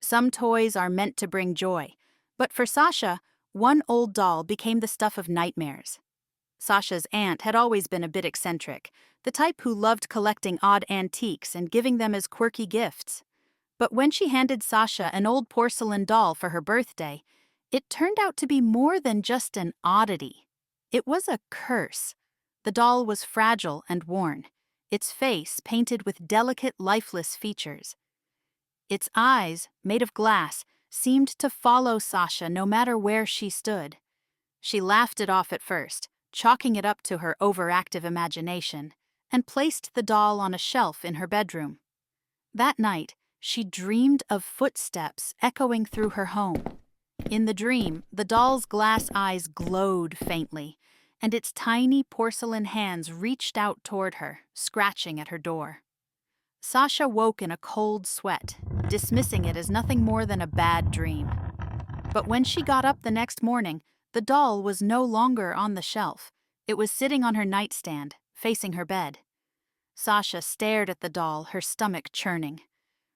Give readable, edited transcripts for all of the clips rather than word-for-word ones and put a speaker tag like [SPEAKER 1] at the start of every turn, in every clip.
[SPEAKER 1] Some toys are meant to bring joy, but for Sasha, one old doll became the stuff of nightmares. Sasha's aunt had always been a bit eccentric, the type who loved collecting odd antiques and giving them as quirky gifts. But when she handed Sasha an old porcelain doll for her birthday, it turned out to be more than just an oddity. It was a curse. The doll was fragile and worn, its face painted with delicate, lifeless features. Its eyes, made of glass, seemed to follow Sasha no matter where she stood. She laughed it off at first, chalking it up to her overactive imagination, and placed the doll on a shelf in her bedroom. That night, she dreamed of footsteps echoing through her home. In the dream, the doll's glass eyes glowed faintly, and its tiny porcelain hands reached out toward her, scratching at her door. Sasha woke in a cold sweat, dismissing it as nothing more than a bad dream. But when she got up the next morning, the doll was no longer on the shelf. It was sitting on her nightstand, facing her bed. Sasha stared at the doll, her stomach churning.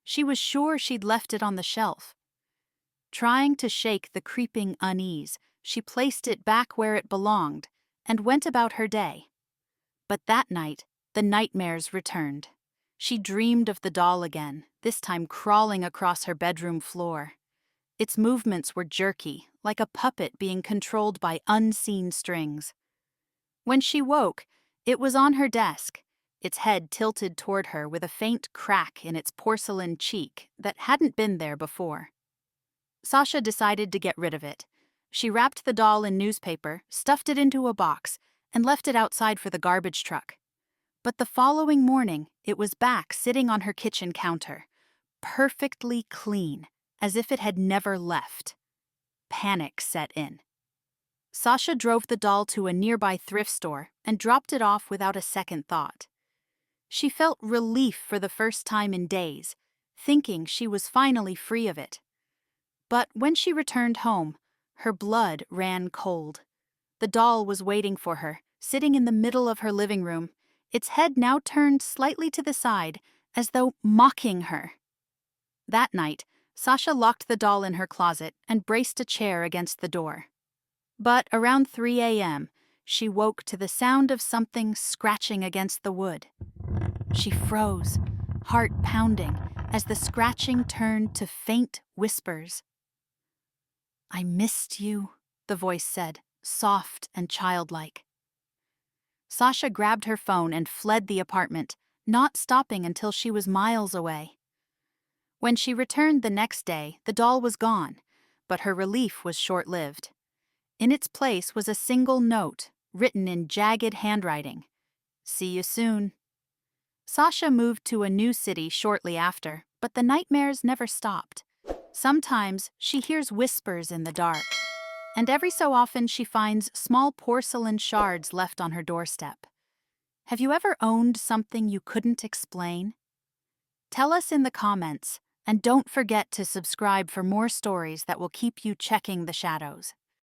[SPEAKER 1] She was sure she'd left it on the shelf. Trying to shake the creeping unease, she placed it back where it belonged and went about her day. But that night, the nightmares returned. She dreamed of the doll again, this time crawling across her bedroom floor. Its movements were jerky, like a puppet being controlled by unseen strings. When she woke, it was on her desk, its head tilted toward her with a faint crack in its porcelain cheek that hadn't been there before. Sasha decided to get rid of it. She wrapped the doll in newspaper, stuffed it into a box, and left it outside for the garbage truck. But the following morning, it was back sitting on her kitchen counter, perfectly clean, as if it had never left. Panic set in. Sasha drove the doll to a nearby thrift store and dropped it off without a second thought. She felt relief for the first time in days, thinking she was finally free of it. But when she returned home, her blood ran cold. The doll was waiting for her, sitting in the middle of her living room, its head now turned slightly to the side, as though mocking her. That night, Sasha locked the doll in her closet and braced a chair against the door. But around 3 a.m., she woke to the sound of something scratching against the wood. She froze, heart pounding, as the scratching turned to faint whispers. "I missed you," the voice said, soft and childlike. Sasha grabbed her phone and fled the apartment, not stopping until she was miles away. When she returned the next day, the doll was gone, but her relief was short-lived. In its place was a single note, written in jagged handwriting. "See you soon." Sasha moved to a new city shortly after, but the nightmares never stopped. Sometimes she hears whispers in the dark, and every so often she finds small porcelain shards left on her doorstep. Have you ever owned something you couldn't explain? Tell us in the comments, and don't forget to subscribe for more stories that will keep you checking the shadows.